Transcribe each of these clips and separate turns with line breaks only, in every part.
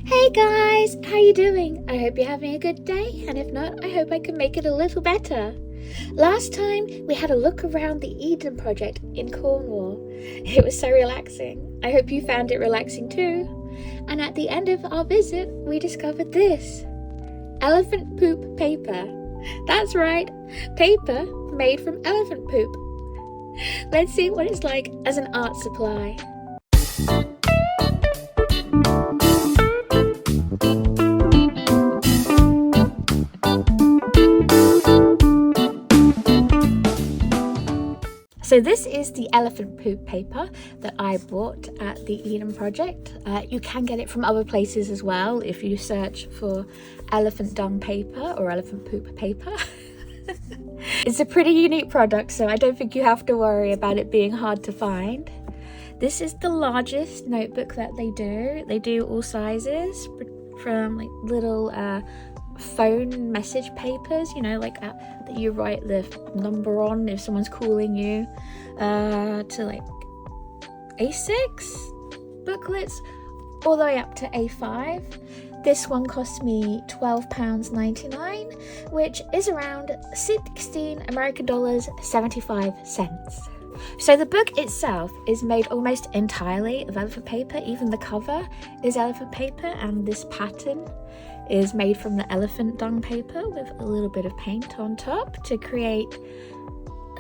Hey guys, how you doing? I hope you're having a good day, and if not, I hope I can make it a little better. Last time we had a look around the Eden project in Cornwall. It was so relaxing. I hope you found it relaxing too. And at the end of our visit, we discovered this. Elephant poop paper. That's right, paper made from elephant poop. Let's see what it's like as an art supply. So this is the elephant poop paper that I bought at the Eden project. You can get it from other places as well if you search for elephant dung paper or elephant poop paper. It's a pretty unique product, so I don't think you have to worry about it being hard to find. This is the largest notebook that they do. They do all sizes, from like little phone message papers, you know, like that you write the number on if someone's calling you, to like A6 booklets all the way up to A5. This one cost me £12.99, which is around 16 American dollars 75 cents. So the book itself is made almost entirely of elephant paper. Even the cover is elephant paper, and this pattern is made from the elephant dung paper with a little bit of paint on top to create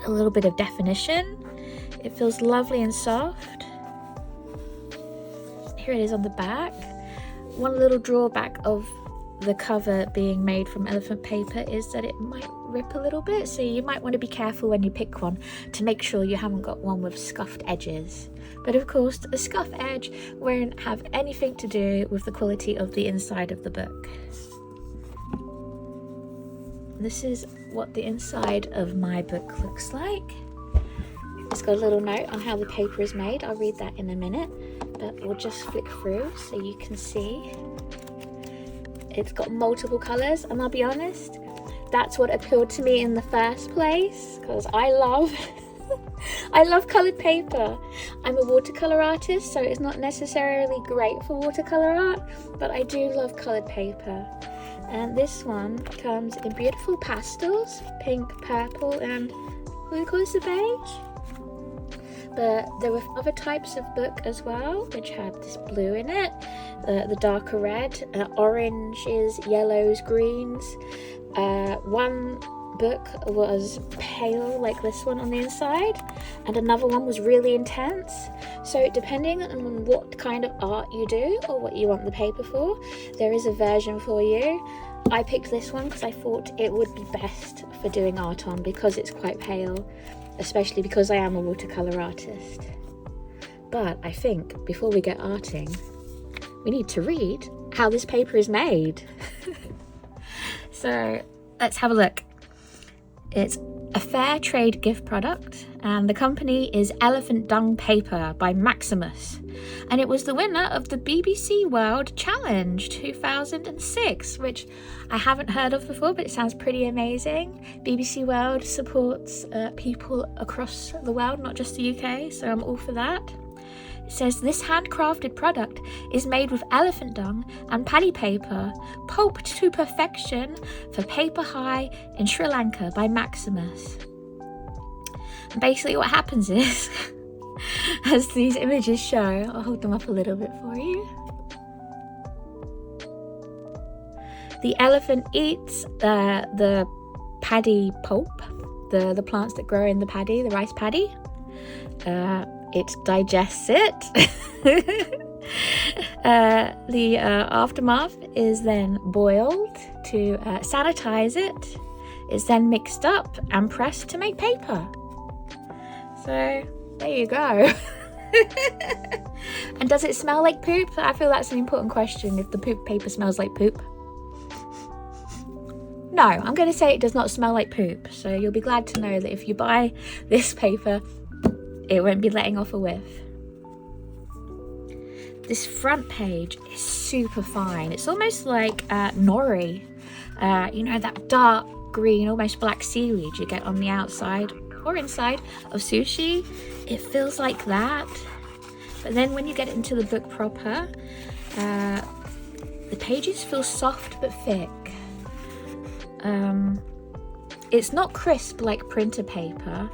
a little bit of definition. It feels lovely and soft. Here it is on the back. One little drawback of the cover being made from elephant paper is that it might rip a little bit, so you might want to be careful when you pick one to make sure you haven't got one with scuffed edges. But of course, a scuff edge won't have anything to do with the quality of the inside of the book. This is what the inside of my book looks like. It's got a little note on how the paper is made. I'll read that in a minute, but we'll just flick through so you can see. It's got multiple colours, and I'll be honest, that's what appealed to me in the first place, because I love coloured paper. I'm a watercolour artist, so it's not necessarily great for watercolour art, but I do love coloured paper. And this one comes in beautiful pastels, pink, purple, and what do you call this, a beige? But there were other types of book as well, which had this blue in it, the darker red, oranges, yellows, greens. One book was pale like this one on the inside, and another one was really intense. So depending on what kind of art you do or what you want the paper for, there is a version for you. I picked this one because I thought it would be best for doing art on because it's quite pale, especially because I am a watercolour artist. But I think before we get arting, we need to read how this paper is made. So let's have a look. It's a fair trade gift product, and the company is Elephant Dung Paper by Maximus, and it was the winner of the BBC World Challenge 2006, which I haven't heard of before, but it sounds pretty amazing. BBC World supports people across the world, not just the UK, so I'm all for that. It says this handcrafted product is made with elephant dung and paddy paper, pulped to perfection for paper high in Sri Lanka by Maximus. And basically what happens is, as these images show, I'll hold them up a little bit for you. The elephant eats the paddy pulp, the plants that grow in the paddy, the rice paddy. It digests it. The aftermath is then boiled to sanitize it. It's then mixed up and pressed to make paper. So there you go. And does it smell like poop? I feel that's an important question, if the poop paper smells like poop. No, I'm going to say it does not smell like poop. So you'll be glad to know that if you buy this paper, it won't be letting off a whiff. This front page is super fine. It's almost like nori. You know, that dark green, almost black seaweed you get on the outside or inside of sushi. It feels like that. But then when you get into the book proper, The pages feel soft but thick. It's not crisp like printer paper.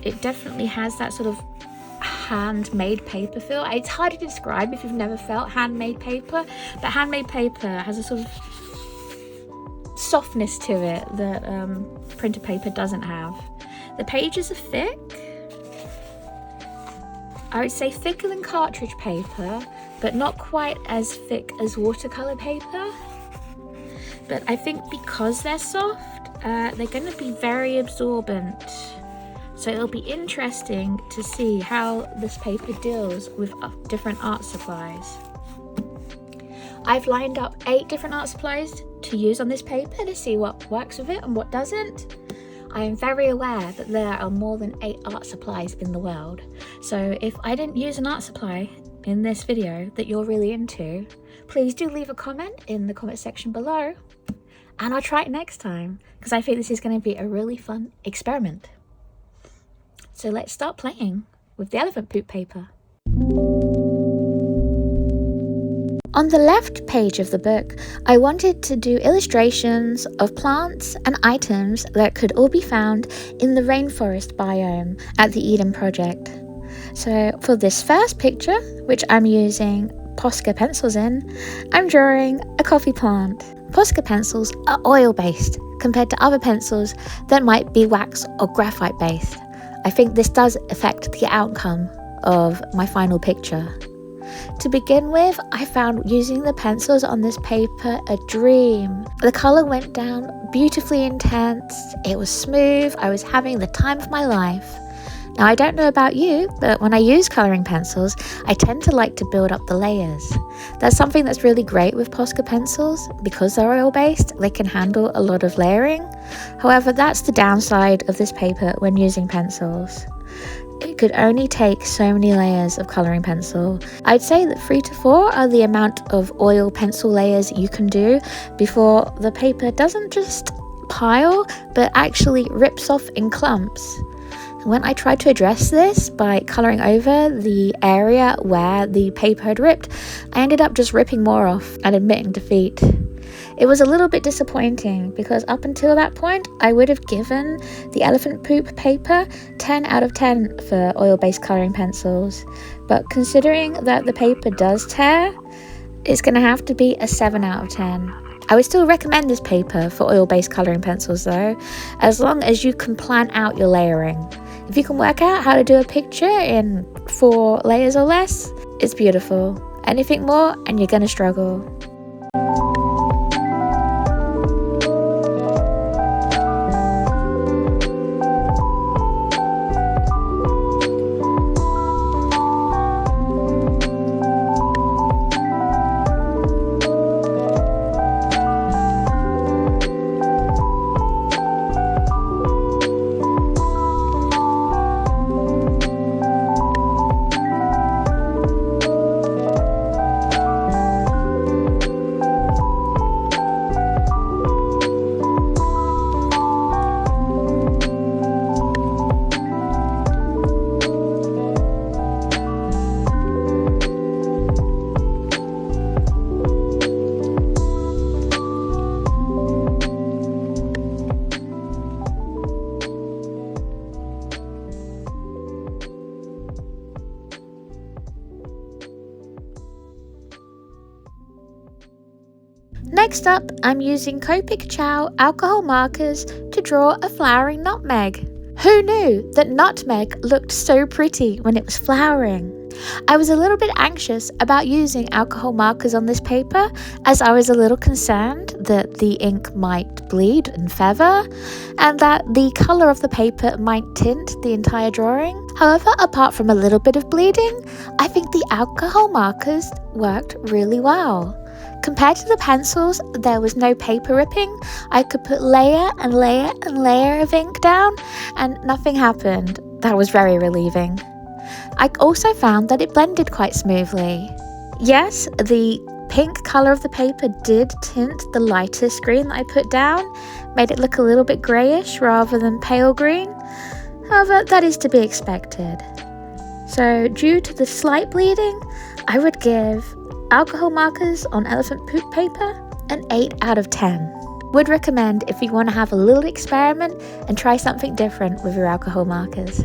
It definitely has that sort of handmade paper feel. It's hard to describe if you've never felt handmade paper, but handmade paper has a sort of softness to it that printer paper doesn't have. The pages are thick. I would say thicker than cartridge paper, but not quite as thick as watercolor paper. But I think because they're soft, they're going to be very absorbent. So it'll be interesting to see how this paper deals with different art supplies. I've lined up 8 different art supplies to use on this paper to see what works with it and what doesn't. I am very aware that there are more than 8 art supplies in the world. So if I didn't use an art supply in this video that you're really into, please do leave a comment in the comment section below. And I'll try it next time, because I think this is going to be a really fun experiment. So let's start playing with the elephant poop paper. On the left page of the book, I wanted to do illustrations of plants and items that could all be found in the rainforest biome at the Eden Project. So for this first picture, which I'm using Posca pencils in, I'm drawing a coffee plant. Posca pencils are oil-based compared to other pencils that might be wax or graphite-based. I think this does affect the outcome of my final picture. To begin with, I found using the pencils on this paper a dream. The colour went down beautifully intense, it was smooth, I was having the time of my life. Now I don't know about you, but when I use colouring pencils, I tend to like to build up the layers. That's something that's really great with Posca pencils. Because they're oil-based, they can handle a lot of layering. However, that's the downside of this paper when using pencils. It could only take so many layers of colouring pencil. I'd say that 3 to 4 are the amount of oil pencil layers you can do before the paper doesn't just pile, but actually rips off in clumps. When I tried to address this by colouring over the area where the paper had ripped, I ended up just ripping more off and admitting defeat. It was a little bit disappointing because up until that point, I would have given the elephant poop paper 10 out of 10 for oil-based colouring pencils. But considering that the paper does tear, it's going to have to be a 7 out of 10. I would still recommend this paper for oil-based colouring pencils though, as long as you can plan out your layering. If you can work out how to do a picture in 4 layers or less, it's beautiful. Anything more and you're going to struggle. Next up, I'm using Copic Ciao alcohol markers to draw a flowering nutmeg. Who knew that nutmeg looked so pretty when it was flowering? I was a little bit anxious about using alcohol markers on this paper, as I was a little concerned that the ink might bleed and feather, and that the colour of the paper might tint the entire drawing. However, apart from a little bit of bleeding, I think the alcohol markers worked really well. Compared to the pencils, there was no paper ripping. I could put layer and layer and layer of ink down and nothing happened. That was very relieving. I also found that it blended quite smoothly. Yes, the pink colour of the paper did tint the lightest green that I put down, made it look a little bit greyish rather than pale green. However, that is to be expected. So due to the slight bleeding, I would give alcohol markers on elephant poop paper, an 8 out of 10. Would recommend if you want to have a little experiment and try something different with your alcohol markers.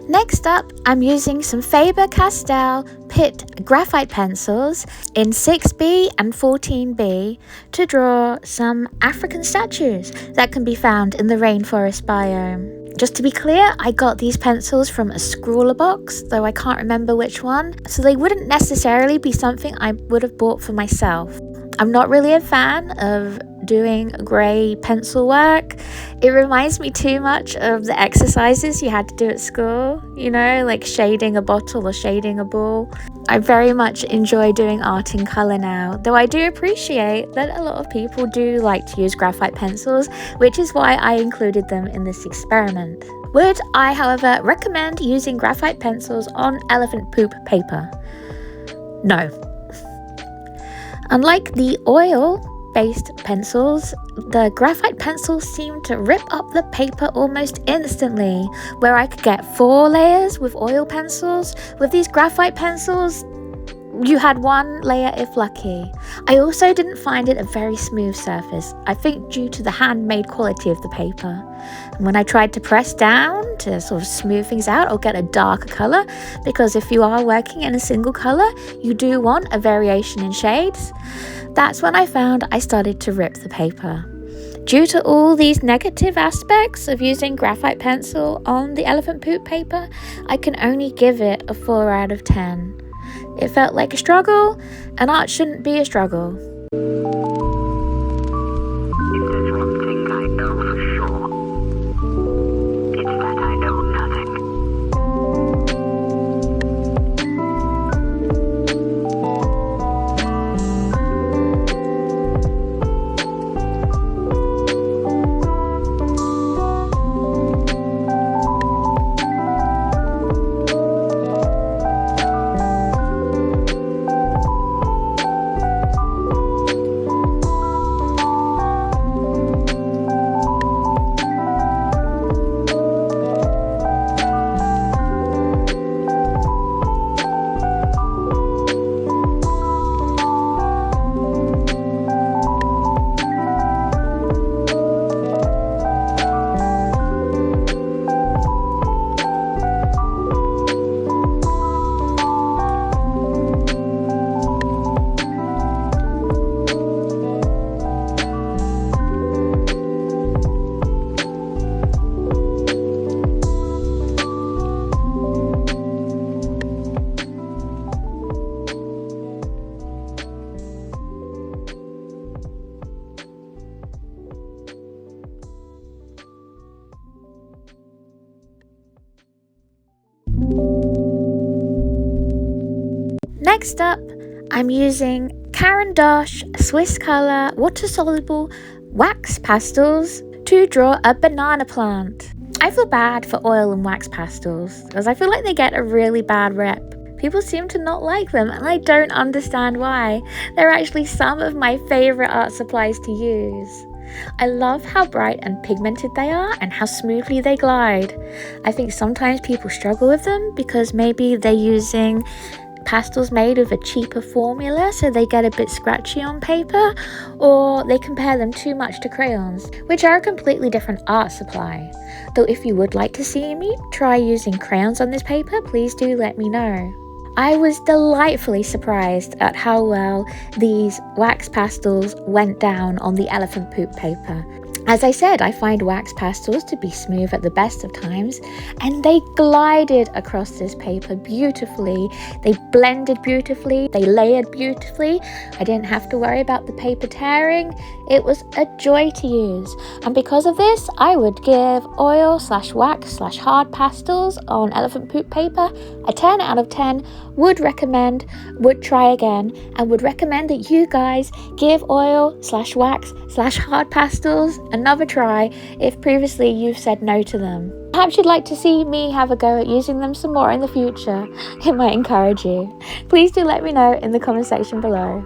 Next up, I'm using some Faber Castell Pitt graphite pencils in 6B and 14B to draw some African statues that can be found in the rainforest biome. Just to be clear, I got these pencils from a scrawler box, though I can't remember which one, so they wouldn't necessarily be something I would have bought for myself. I'm not really a fan of doing grey pencil work. It reminds me too much of the exercises you had to do at school, you know, like shading a bottle or shading a ball. I very much enjoy doing art in colour now, though I do appreciate that a lot of people do like to use graphite pencils, which is why I included them in this experiment. Would I, however, recommend using graphite pencils on elephant poop paper? No. Unlike the oil-based pencils, the graphite pencils seem to rip up the paper almost instantly, where I could get 4 layers with oil pencils. With these graphite pencils, you had 1 layer if lucky. I also didn't find it a very smooth surface, I think due to the handmade quality of the paper. And when I tried to press down to sort of smooth things out or get a darker colour, because if you are working in a single colour, you do want a variation in shades, that's when I found I started to rip the paper. Due to all these negative aspects of using graphite pencil on the elephant poop paper, I can only give it a 4 out of 10. It felt like a struggle, and art shouldn't be a struggle.
If there's one thing I know for sure, it's that I know nothing.
Next up, I'm using Caran D'ache Swisscolor water-soluble wax pastels to draw a banana plant. I feel bad for oil and wax pastels because I feel like they get a really bad rep People seem to not like them, and I don't understand why. They're actually some of my favourite art supplies to use. I love how bright and pigmented they are and how smoothly they glide. I think sometimes people struggle with them because maybe they're using pastels made of a cheaper formula, so they get a bit scratchy on paper, or they compare them too much to crayons, which are a completely different art supply. Though if you would like to see me try using crayons on this paper, please do let me know. I was delightfully surprised at how well these wax pastels went down on the elephant poop paper. As I said, I find wax pastels to be smooth at the best of times, and they glided across this paper beautifully. They blended beautifully, they layered beautifully. I didn't have to worry about the paper tearing. It was a joy to use, and because of this, I would give oil/wax/hard pastels on elephant poop paper a 10 out of 10. Would recommend, would try again, and would recommend that you guys give oil/wax/hard pastels another try if previously you've said no to them. Perhaps you'd like to see me have a go at using them some more in the future. It might encourage you. Please do let me know in the comment section below.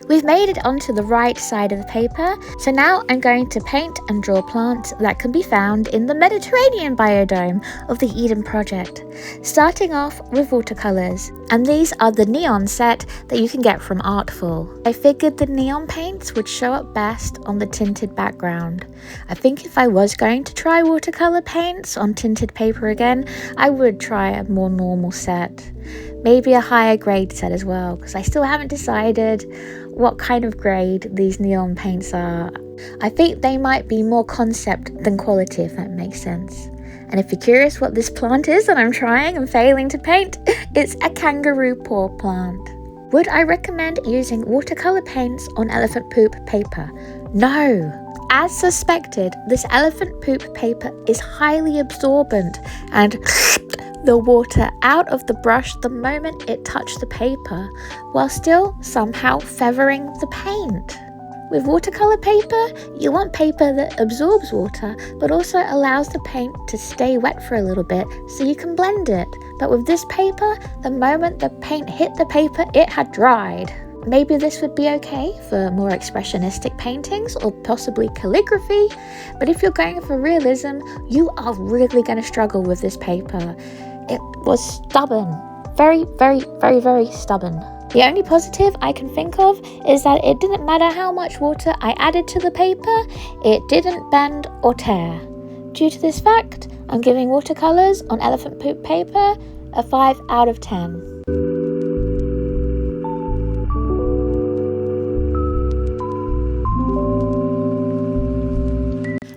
We've made it onto the right side of the paper, so now I'm going to paint and draw plants that can be found in the Mediterranean biodome of the Eden Project, starting off with watercolors, and these are the neon set that you can get from Artful. I figured the neon paints would show up best on the tinted background. I think if I was going to try watercolor paints on tinted paper again, I would try a more normal set. Maybe a higher grade set as well, because I still haven't decided what kind of grade these neon paints are. I think they might be more concept than quality, if that makes sense. And if you're curious what this plant is that I'm trying and failing to paint, it's a kangaroo paw plant. Would I recommend using watercolor paints on elephant poop paper? No! As suspected, this elephant poop paper is highly absorbent and the water out of the brush the moment it touched the paper, while still somehow feathering the paint. With watercolor paper, you want paper that absorbs water, but also allows the paint to stay wet for a little bit so you can blend it. But with this paper, the moment the paint hit the paper, it had dried. Maybe this would be okay for more expressionistic paintings or possibly calligraphy, but if you're going for realism, you are really going to struggle with this paper. It was stubborn. Very, very, very, very stubborn. The only positive I can think of is that it didn't matter how much water I added to the paper, it didn't bend or tear. Due to this fact, I'm giving watercolors on elephant poop paper a 5 out of 10.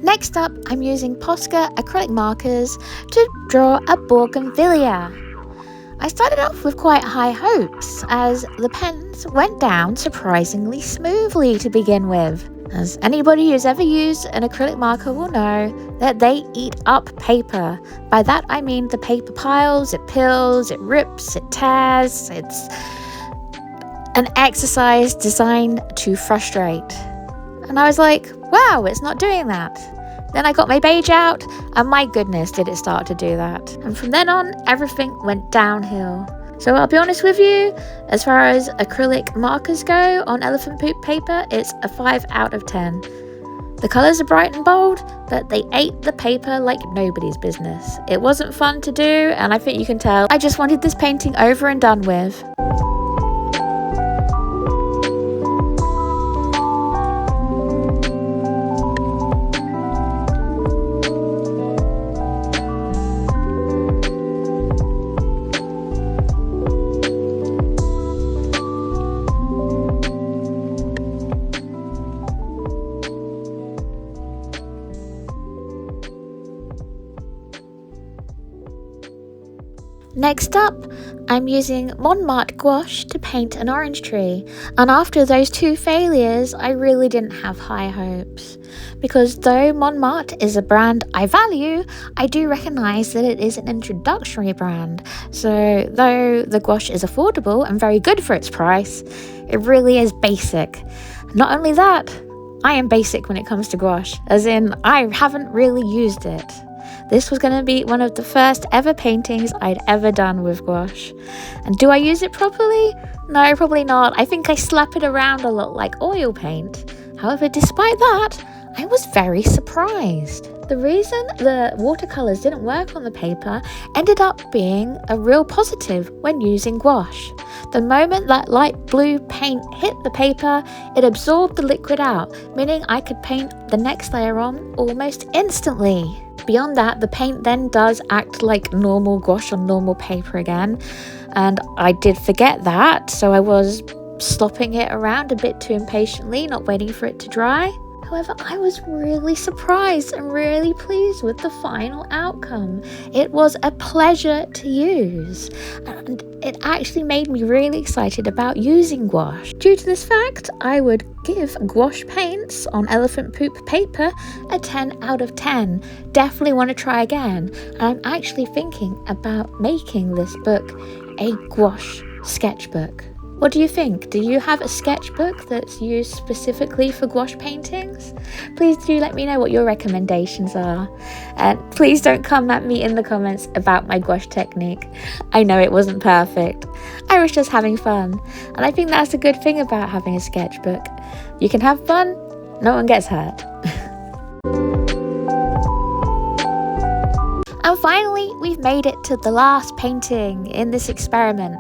Next up, I'm using Posca acrylic markers to draw a bougainvillea. I started off with quite high hopes, as the pens went down surprisingly smoothly to begin with. As anybody who's ever used an acrylic marker will know that they eat up paper. By that I mean the paper piles, it peels, it rips, it tears. It's an exercise designed to frustrate. And I was like, wow, it's not doing that. Then I got my beige out, and my goodness did it start to do that. And from then on, everything went downhill. So I'll be honest with you, as far as acrylic markers go on elephant poop paper, it's a 5 out of 10. The colours are bright and bold, but they ate the paper like nobody's business. It wasn't fun to do, and I think you can tell I just wanted this painting over and done with. Next up, I'm using Mont Marte gouache to paint an orange tree, and after those 2 failures I really didn't have high hopes, because though Mont Marte is a brand I value, I do recognise that it is an introductory brand, so though the gouache is affordable and very good for its price, it really is basic. Not only that, I am basic when it comes to gouache, as in I haven't really used it. This was going to be one of the first ever paintings I'd ever done with gouache. And do I use it properly? No, probably not. I think I slap it around a lot like oil paint. However, despite that, I was very surprised. The reason the watercolours didn't work on the paper ended up being a real positive when using gouache. The moment that light blue paint hit the paper, it absorbed the liquid out, meaning I could paint the next layer on almost instantly. Beyond that, the paint then does act like normal gouache on normal paper again, and I did forget that, so I was slopping it around a bit too impatiently, not waiting for it to dry. However, I was really surprised and really pleased with the final outcome. It was a pleasure to use, and it actually made me really excited about using gouache. Due to this fact, I would give gouache paints on elephant poop paper a 10 out of 10. Definitely want to try again, and I'm actually thinking about making this book a gouache sketchbook. What do you think? Do you have a sketchbook that's used specifically for gouache paintings? Please do let me know what your recommendations are. And please don't come at me in the comments about my gouache technique. I know it wasn't perfect. I was just having fun. And I think that's a good thing about having a sketchbook. You can have fun, no one gets hurt. And finally, we've made it to the last painting in this experiment,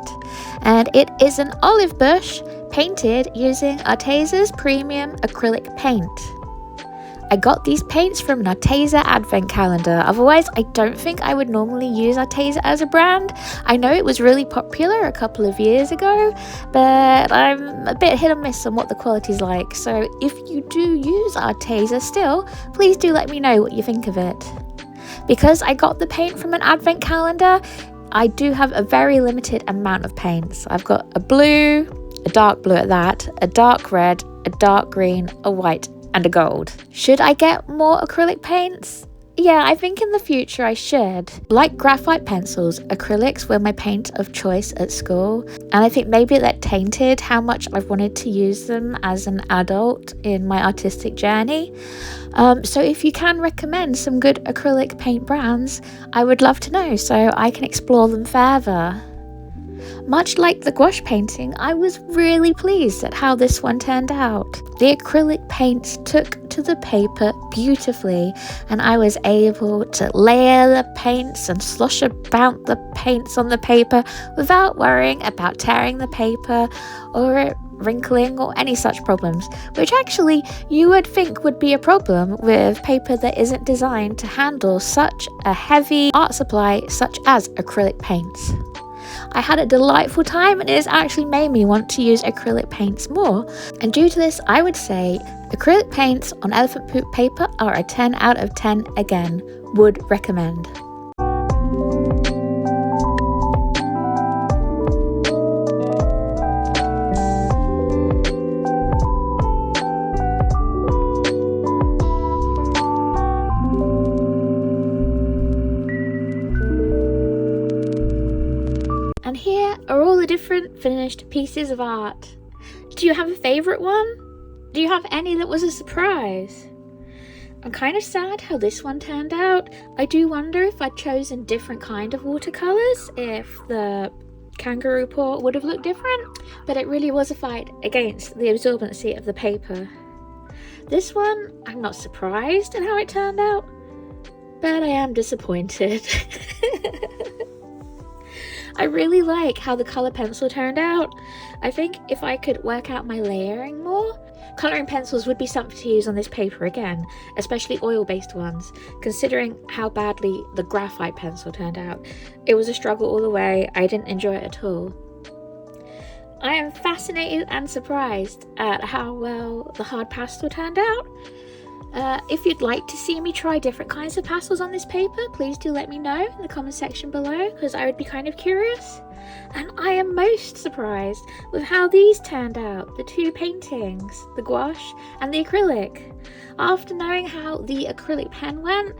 and it is an olive bush painted using Arteza's premium acrylic paint. I got these paints from an Arteza advent calendar, otherwise I don't think I would normally use Arteza as a brand. I know it was really popular a couple of years ago, but I'm a bit hit or miss on what the quality's like, so if you do use Arteza still, please do let me know what you think of it. Because I got the paint from an advent calendar, I do have a very limited amount of paints. I've got a blue, a dark blue at that, a dark red, a dark green, a white, and a gold. Should I get more acrylic paints? Yeah, I think in the future I should. Like graphite pencils, acrylics were my paint of choice at school, and I think maybe that tainted how much I wanted to use them as an adult in my artistic journey. So if you can recommend some good acrylic paint brands, I would love to know so I can explore them further. Much like the gouache painting, I was really pleased at how this one turned out. The acrylic paints took to the paper beautifully, and I was able to layer the paints and slosh about the paints on the paper without worrying about tearing the paper or wrinkling or any such problems, which actually you would think would be a problem with paper that isn't designed to handle such a heavy art supply such as acrylic paints. I had a delightful time, and it has actually made me want to use acrylic paints more, and due to this I would say acrylic paints on elephant poop paper are a 10 out of 10 again. Would recommend. And here are all the different finished pieces of art. Do you have a favourite one? Do you have any that was a surprise? I'm kind of sad how this one turned out. I do wonder if I'd chosen different kind of watercolours, if the kangaroo paw would have looked different, but it really was a fight against the absorbency of the paper. This one, I'm not surprised at how it turned out, but I am disappointed. I really like how the colour pencil turned out. I think if I could work out my layering more, colouring pencils would be something to use on this paper again, especially oil-based ones, considering how badly the graphite pencil turned out. It was a struggle all the way. I didn't enjoy it at all. I am fascinated and surprised at how well the hard pastel turned out. If you'd like to see me try different kinds of pastels on this paper, please do let me know in the comment section below, because I would be kind of curious. And I am most surprised with how these turned out, the two paintings, the gouache and the acrylic. After knowing how the acrylic pen went,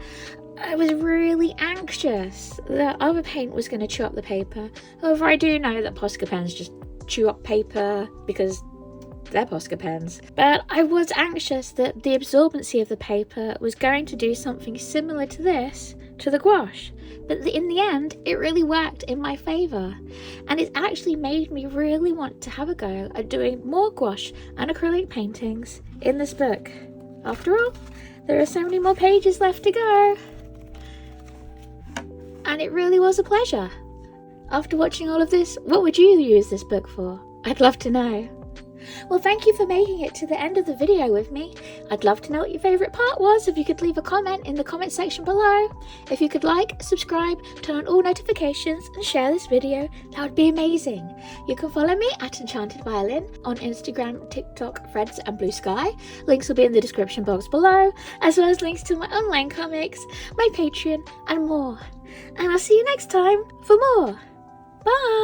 I was really anxious that other paint was going to chew up the paper. However, I do know that Posca pens just chew up paper because they're Posca pens. But I was anxious that the absorbency of the paper was going to do something similar to this, to the gouache. But in the end, it really worked in my favour. And it's actually made me really want to have a go at doing more gouache and acrylic paintings in this book. After all, there are so many more pages left to go. And it really was a pleasure. After watching all of this, what would you use this book for? I'd love to know. Well, thank you for making it to the end of the video with me. I'd love to know what your favourite part was. If you could leave a comment in the comment section below. If you could like, subscribe, turn on all notifications and share this video, that would be amazing. You can follow me at Enchanted Violin on Instagram, TikTok, Threads and Blue Sky. Links will be in the description box below, as well as links to my online comics, my Patreon and more. And I'll see you next time for more. Bye!